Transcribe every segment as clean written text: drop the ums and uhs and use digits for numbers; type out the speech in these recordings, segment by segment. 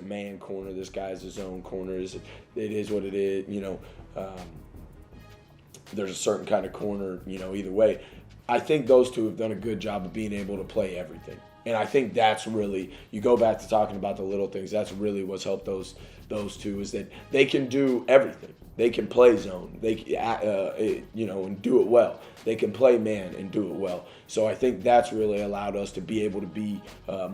man corner, this guy's a zone corner. It is what it is, there's a certain kind of corner, either way. I think those two have done a good job of being able to play everything. And I think that's really, you go back to talking about the little things, that's really what's helped those two, is that they can do everything. They can play zone, and do it well. They can play man and do it well. So I think that's really allowed us to be able to be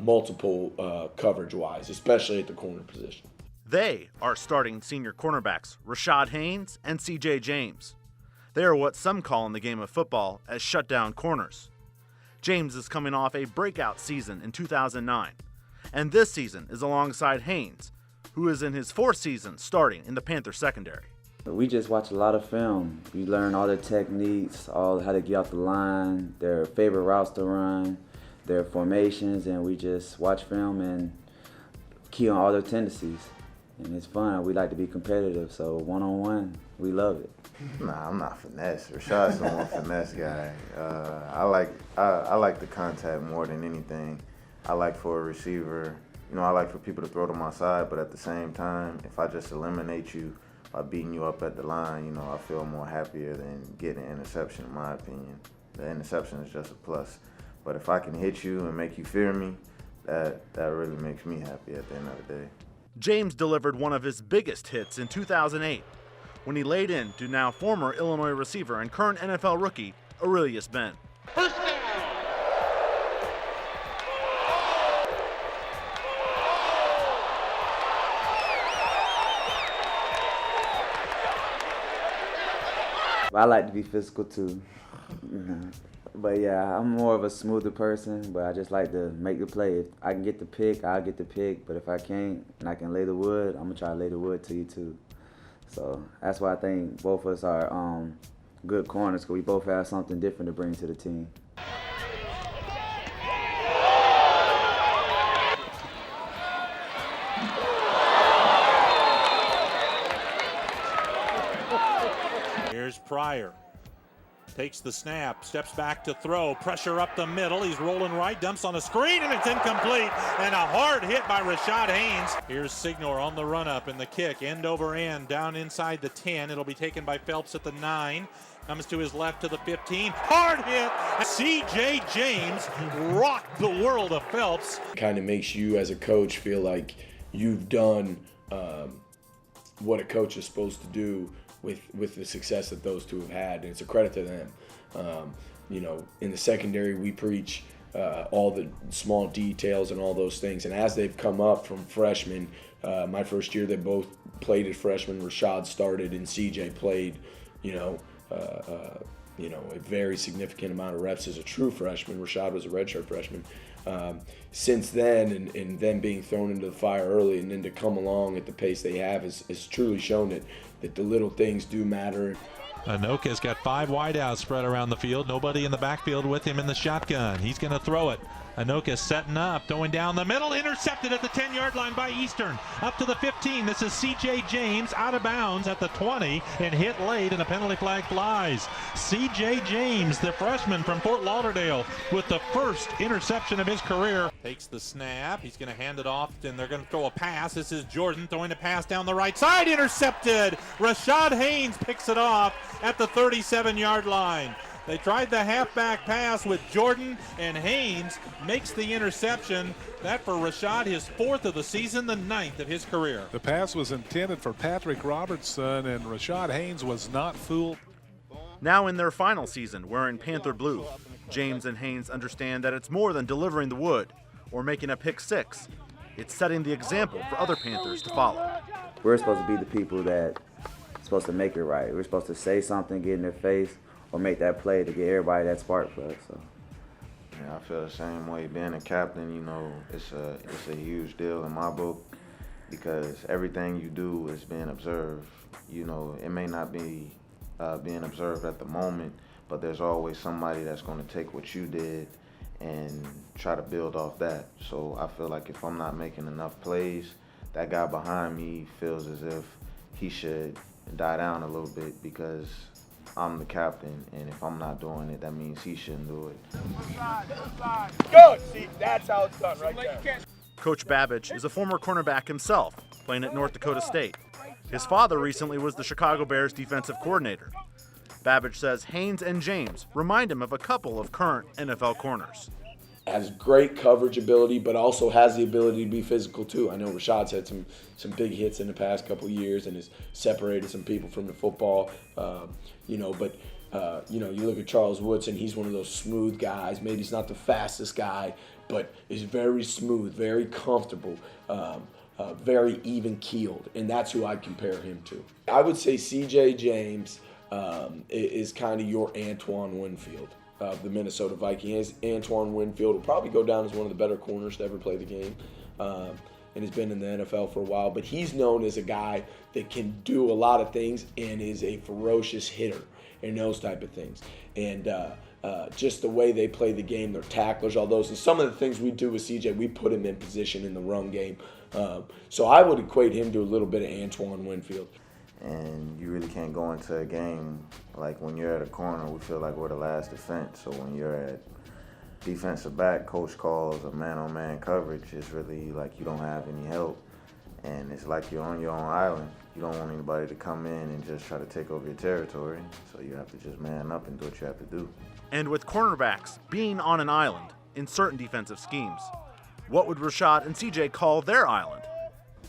multiple coverage-wise, especially at the corner position. They are starting senior cornerbacks Rashad Haynes and C.J. James. They are what some call in the game of football as shutdown corners. James is coming off a breakout season in 2009, and this season is alongside Haynes, who is in his fourth season starting in the Panther secondary. We just watch a lot of film. We learn all the techniques, all how to get off the line, their favorite routes to run, their formations, and we just watch film and key on all their tendencies. And it's fun. We like to be competitive, so one-on-one, we love it. Nah, I'm not finesse. Rashad's the more finesse guy. I like the contact more than anything. I like for a receiver, I like for people to throw to my side, but at the same time, if I just eliminate you by beating you up at the line, I feel more happier than getting an interception, in my opinion. The interception is just a plus. But if I can hit you and make you fear me, that really makes me happy at the end of the day. James delivered one of his biggest hits in 2008 when he laid in to now former Illinois receiver and current NFL rookie Aurelius Ben. First down. I like to be physical too. But yeah, I'm more of a smoother person, but I just like to make the play. If I can get the pick, I'll get the pick. But if I can't and I can lay the wood, I'm going to try to lay the wood to you too. So that's why I think both of us are good corners, because we both have something different to bring to the team. Here's Pryor. Takes the snap, steps back to throw, pressure up the middle. He's rolling right, dumps on a screen, and it's incomplete. And a hard hit by Rashad Haynes. Here's Signor on the run up and the kick, end over end, down inside the 10. It'll be taken by Phelps at the 9. Comes to his left to the 15. Hard hit. C.J. James rocked the world of Phelps. Kind of makes you as a coach feel like you've done what a coach is supposed to do with the success that those two have had, and it's a credit to them. In the secondary, we preach all the small details and all those things, and as they've come up from freshmen, my first year they both played as freshmen. Rashad started and CJ played, a very significant amount of reps as a true freshman. Rashad was a redshirt freshman. Since then, and them being thrown into the fire early, and then to come along at the pace they have has truly shown that the little things do matter. Anoka's got 5 wideouts spread around the field. Nobody in the backfield with him in the shotgun. He's going to throw it. Anoka setting up, throwing down the middle, intercepted at the 10-yard line by Eastern. Up to the 15, this is C.J. James out of bounds at the 20 and hit late, and a penalty flag flies. C.J. James, the freshman from Fort Lauderdale, with the first interception of his career. Takes the snap, he's going to hand it off, and they're going to throw a pass. This is Jordan throwing a pass down the right side, intercepted. Rashad Haynes picks it off at the 37-yard line. They tried the halfback pass with Jordan, and Haynes makes the interception. That for Rashad, his 4th of the season, the 9th of his career. The pass was intended for Patrick Robertson, and Rashad Haynes was not fooled. Now in their final season wearing Panther blue, James and Haynes understand that it's more than delivering the wood or making a pick six. It's setting the example for other Panthers to follow. We're supposed to be the people that are supposed to make it right. We're supposed to say something, get in their face, or make that play to get everybody that spark plug. So. Yeah, I feel the same way. Being a captain, it's a huge deal in my book, because everything you do is being observed. It may not be being observed at the moment, but there's always somebody that's going to take what you did and try to build off that. So I feel like if I'm not making enough plays, that guy behind me feels as if he should die down a little bit, because I'm the captain, and if I'm not doing it, that means he shouldn't do it. Good. See, that's how it's done right there. Coach Babbage is a former cornerback himself, playing at North Dakota State. His father recently was the Chicago Bears defensive coordinator. Babbage says Haynes and James remind him of a couple of current NFL corners. Has great coverage ability, but also has the ability to be physical too. I know Rashad's had some big hits in the past couple of years and has separated some people from the football. You look at Charles Woodson, he's one of those smooth guys. Maybe he's not the fastest guy, but is very smooth, very comfortable, very even-keeled, and that's who I'd compare him to. I would say C.J. James is kind of your Antoine Winfield of the Minnesota Vikings. Antoine Winfield will probably go down as one of the better corners to ever play the game, and has been in the NFL for a while. But he's known as a guy that can do a lot of things and is a ferocious hitter and those type of things. And just the way they play the game, their tacklers, all those. And some of the things we do with CJ, we put him in position in the run game. So I would equate him to a little bit of Antoine Winfield. And you really can't go into a game like when you're at a corner, we feel like we're the last defense. So when you're at defensive back, coach calls a man-on-man coverage. It's really like you don't have any help, and it's like you're on your own island. You don't want anybody to come in and just try to take over your territory, so you have to just man up and do what you have to do. And with cornerbacks being on an island in certain defensive schemes, what would Rashad and CJ call their island?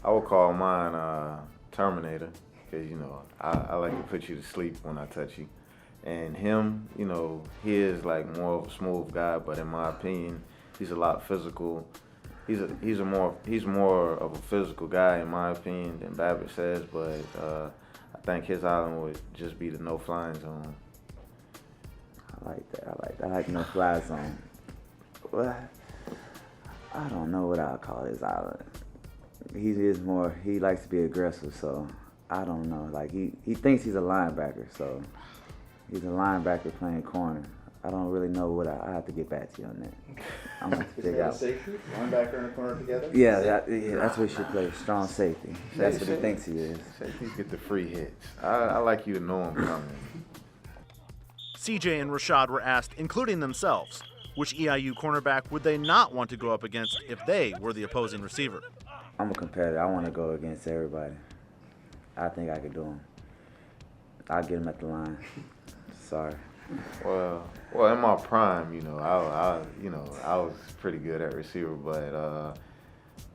I would call mine Terminator, because, I like to put you to sleep when I touch you. And him, he is like more of a smooth guy, but in my opinion, he's a lot physical. He's more of a physical guy in my opinion than Babbage says, but I think his island would just be the no-flying zone. I like that. I like no-fly zone. Well, I don't know what I'll call his island. He likes to be aggressive, so I don't know. Like he thinks he's a linebacker, so he's a linebacker playing corner. I don't really know what I have to get back to you on that. I'm gonna figure out. Safety, linebacker and a corner together. Yeah, that's what he should play. Strong safety. That's what he thinks he is. Safeties get the free hits. I like you to know him coming. CJ and Rashad were asked, including themselves, which EIU cornerback would they not want to go up against if they were the opposing receiver? I'm a competitor. I want to go against everybody. I think I could do him. I'll get him at the line. Sorry. Well, in my prime, I was pretty good at receiver, but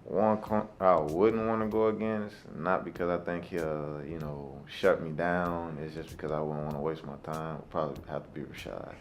one I wouldn't want to go against, not because I think he'll, shut me down. It's just because I wouldn't want to waste my time. It'd probably have to be Rashad.